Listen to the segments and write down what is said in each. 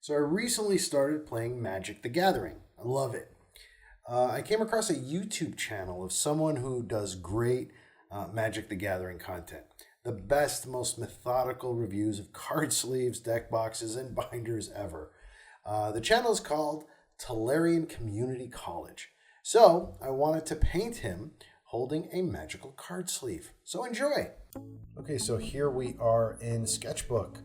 So I recently started playing Magic the Gathering. I love it. I came across a YouTube channel of someone who does great Magic the Gathering content. The best, most methodical reviews of card sleeves, deck boxes, and binders ever. The channel is called Tolarian Community College. So I wanted to paint him holding a magical card sleeve. So enjoy. Okay, so here we are in Sketchbook.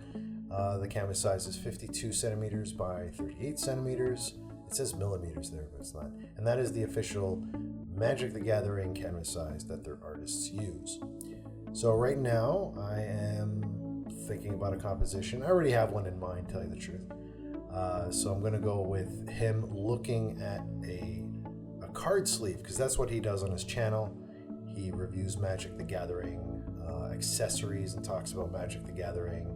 The canvas size is 52 centimeters by 38 centimeters. It says millimeters there, but it's not. And that is the official Magic the Gathering canvas size that their artists use. So right now I am thinking about a composition. I already have one in mind, tell you the truth. So I'm going to go with him looking at a card sleeve, because that's what he does on his channel. He reviews Magic the Gathering accessories and talks about Magic the Gathering.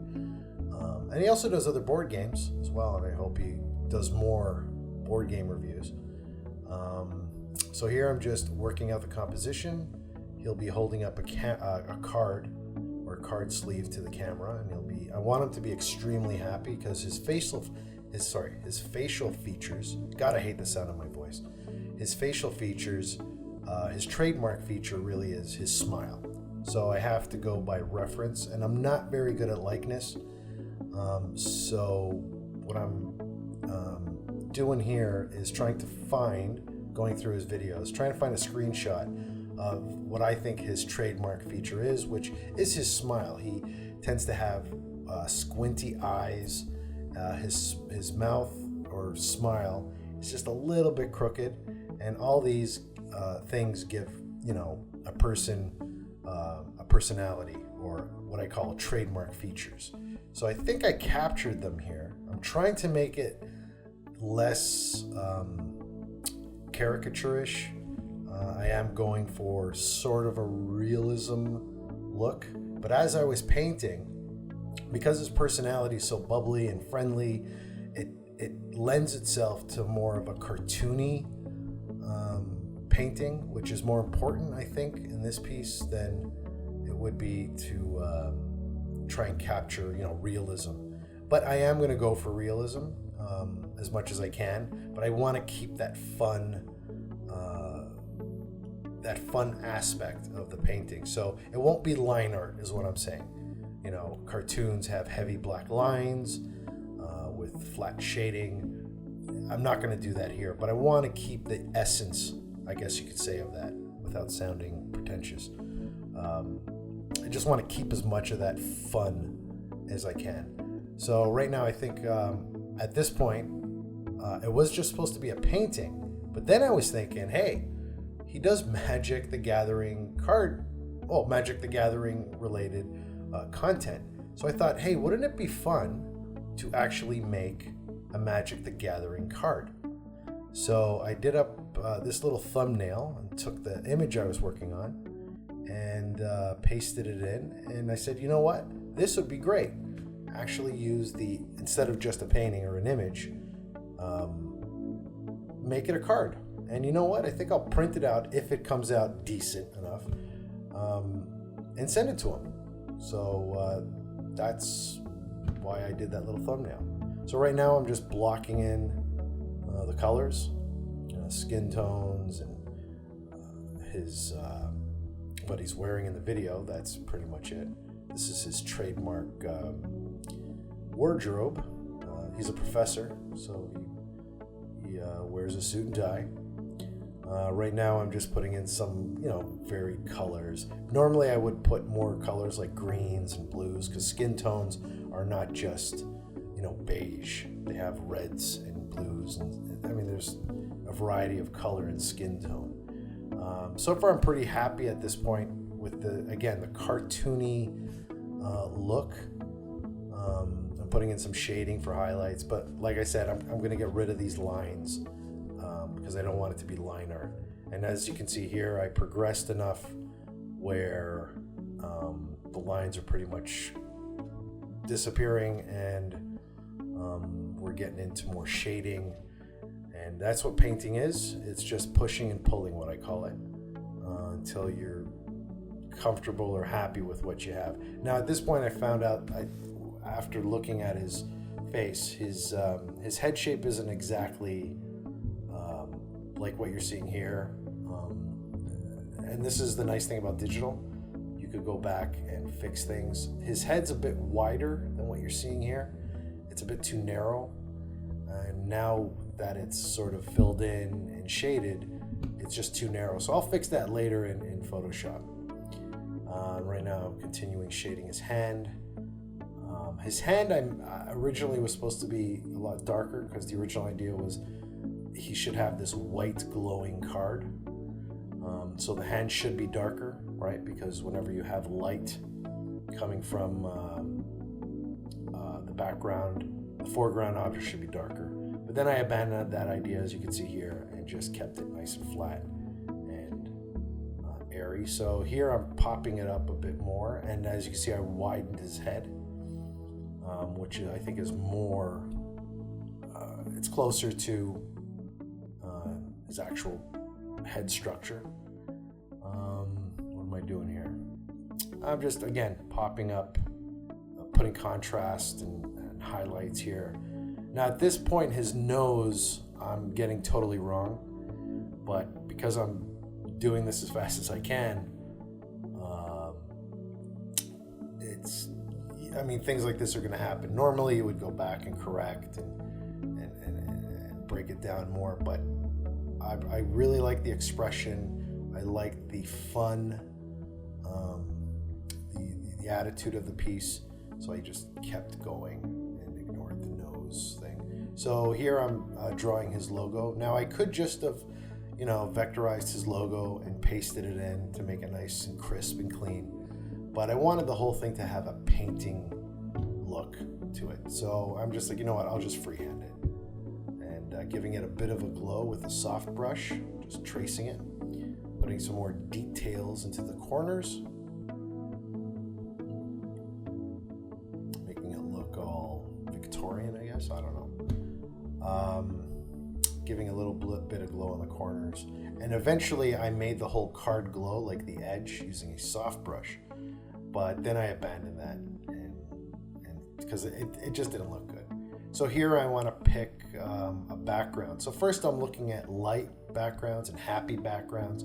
And he also does other board games as well, and I hope he does more board game reviews. So here I'm just working out the composition. He'll be holding up a card or a card sleeve to the camera, and I want him to be extremely happy because his facial features, God, I hate the sound of my voice. His facial features, his trademark feature really is his smile. So I have to go by reference, and I'm not very good at likeness. So what I'm doing here is going through his videos, trying to find a screenshot of what I think his trademark feature is, which is his smile. He tends to have squinty eyes. His mouth or smile is just a little bit crooked, and all these things give a person a personality, or what I call trademark features. So I think I captured them here. I'm trying to make it less caricaturish. I am going for sort of a realism look, but as I was painting, because his personality is so bubbly and friendly, it lends itself to more of a cartoony painting, which is more important, I think, in this piece than it would be to try and capture, realism. But I am going to go for realism as much as I can. But I want to keep that fun aspect of the painting. So it won't be line art, is what I'm saying. Cartoons have heavy black lines with flat shading. I'm not going to do that here, but I want to keep the essence, I guess you could say, of that without sounding pretentious. I just want to keep as much of that fun as I can. So right now I think at this point it was just supposed to be a painting, but then I was thinking, hey, he does Magic the Gathering related content. So I thought, hey, wouldn't it be fun to actually make a Magic the Gathering card? So I did up this little thumbnail and took the image I was working on and pasted it in. And I said, you know what? This would be great. Actually use instead of just a painting or an image, make it a card. And you know what? I think I'll print it out if it comes out decent enough and send it to him. So that's why I did that little thumbnail. So right now I'm just blocking in the colors, skin tones, and his what he's wearing in the video. That's pretty much it. This is his trademark wardrobe. He's a professor, so he wears a suit and tie. Right now I'm just putting in some, varied colors. Normally I would put more colors like greens and blues, because skin tones are not just, beige. They have reds and blues, and there's a variety of color and skin tone. So far I'm pretty happy at this point with the cartoony look. I'm putting in some shading for highlights, but like I said, I'm going to get rid of these lines because I don't want it to be line art. And as you can see here, I progressed enough where the lines are pretty much disappearing, and we're getting into more shading. And that's what painting is. It's just pushing and pulling, what I call it, until you're comfortable or happy with what you have. Now, at this point, I found out, after looking at his face. His head shape isn't exactly like what you're seeing here. And this is the nice thing about digital. You could go back and fix things. His head's a bit wider than what you're seeing here. It's a bit too narrow. And now that it's sort of filled in and shaded, it's just too narrow. So I'll fix that later in Photoshop. Right now, I'm continuing shading his hand. His hand originally was supposed to be a lot darker because the original idea was he should have this white glowing card. So the hand should be darker, right? Because whenever you have light coming from the background, the foreground object should be darker. But then I abandoned that idea, as you can see here, and just kept it nice and flat and airy. So here I'm popping it up a bit more, and as you can see, I widened his head, which I think is more, it's closer to his actual head structure. What am I doing here? I'm just, again, popping up, putting contrast and highlights here. Now at this point, his nose, I'm getting totally wrong, but because I'm doing this as fast as I can, things like this are going to happen. Normally you would go back and correct and break it down more, but I really like the expression. I like the fun, the attitude of the piece. So I just kept going and ignored the nose thing. So here I'm drawing his logo. Now I could just have, vectorized his logo and pasted it in to make it nice and crisp and clean. But I wanted the whole thing to have a painting look to it. So I'm just like, you know what, I'll just freehand it. And giving it a bit of a glow with a soft brush, just tracing it, putting some more details into the corners, making it look all Victorian, I guess, I don't know. Giving a little bit of glow on the corners. And eventually I made the whole card glow, like the edge, using a soft brush. But then I abandoned that and because it just didn't look good. So here I want to pick a background. So first I'm looking at light backgrounds and happy backgrounds.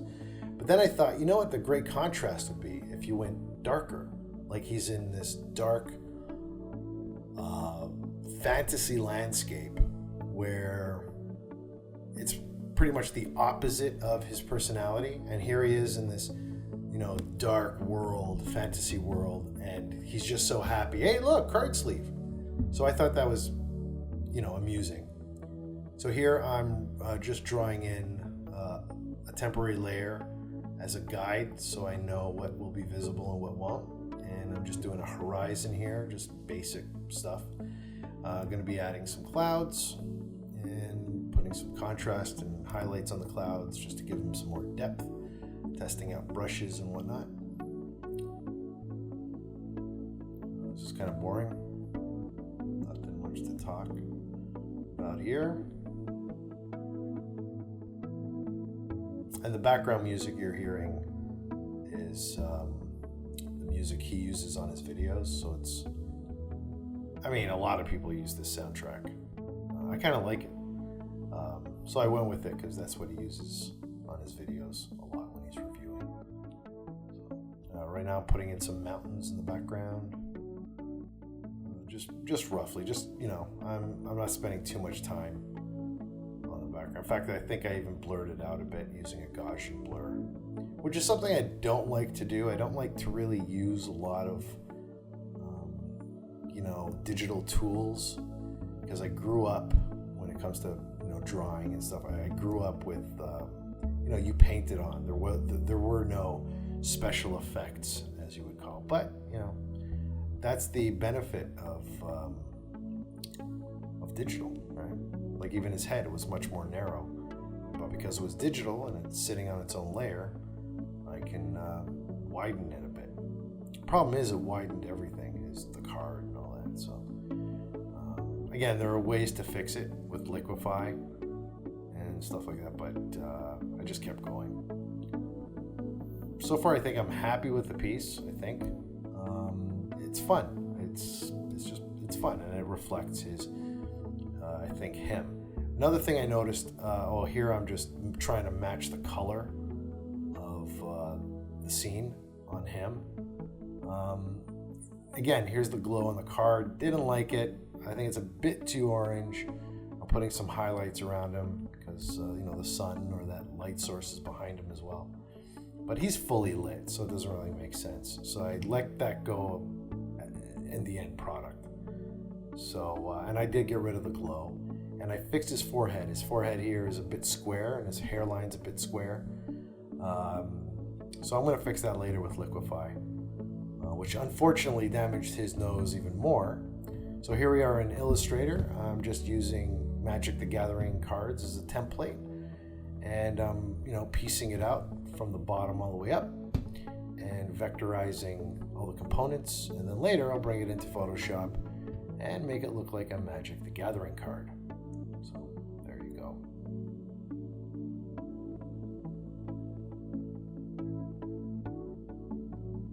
But then I thought, you know what the great contrast would be if you went darker. Like he's in this dark fantasy landscape where it's pretty much the opposite of his personality. And here he is in this dark world, fantasy world, and he's just so happy. Hey, look, card sleeve. So I thought that was, amusing. So here I'm just drawing in a temporary layer as a guide so I know what will be visible and what won't. And I'm just doing a horizon here, just basic stuff. I'm going to be adding some clouds and putting some contrast and highlights on the clouds just to give them some more depth. Testing out brushes and whatnot. This is kind of boring. Nothing much to talk about here. And the background music you're hearing is the music he uses on his videos. So it's, a lot of people use this soundtrack. I kind of like it. So I went with it because that's what he uses on his videos a lot when he's reviewing. So, right now I'm putting in some mountains in the background. Just roughly, I'm not spending too much time on the background. In fact, I think I even blurred it out a bit using a Gaussian blur, which is something I don't like to do. I don't like to really use a lot of, digital tools because I grew up when it comes to, drawing and stuff. I grew up with, you painted on. There were no special effects, as you would call. But, that's the benefit of digital, right? Like even his head was much more narrow, but because it was digital and it's sitting on its own layer, I can widen it a bit. Problem is, it widened everything, is the card and all that. So again, there are ways to fix it with liquify and stuff like that, but I just kept going. So far, I think I'm happy with the piece. I think it's fun. It's it's fun, and it reflects his, I think, him. Another thing I noticed, here I'm just trying to match the color of the scene on him. Again, here's the glow on the card. Didn't like it. I think it's a bit too orange. I'm putting some highlights around him because, the sun or that light source is behind him as well. But he's fully lit, so it doesn't really make sense. So I let that go in the end product. So, and I did get rid of the glow. And I fixed his forehead. His forehead here is a bit square, and his hairline's a bit square. So I'm going to fix that later with Liquify, which unfortunately damaged his nose even more. So here we are in Illustrator. I'm just using Magic the Gathering cards as a template, and I'm piecing it out from the bottom all the way up and vectorizing all the components, and then later I'll bring it into Photoshop and make it look like a Magic the Gathering card. So there you go.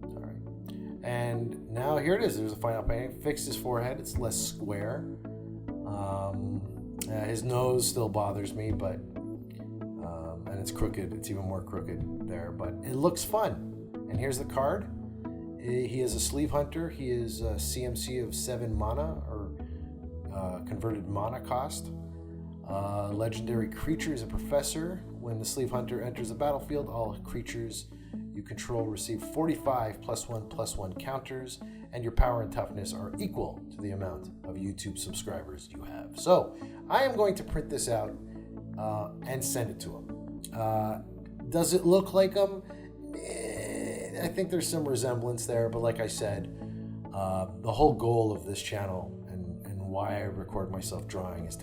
All right, and now here it is. There's a final painting. Fixed his forehead. It's less square. His nose still bothers me, but and it's crooked. It's even more crooked there, but it looks fun. And here's the card. He is a sleeve hunter. He is a CMC of 7 mana, or converted mana cost. Legendary creature is a professor. When the sleeve hunter enters the battlefield, all creatures you control receive 45 +1/+1 counters, and your power and toughness are equal to the amount of YouTube subscribers you have. So I am going to print this out and send it to him. Does it look like him? I think there's some resemblance there, but like I said, the whole goal of this channel and why I record myself drawing is to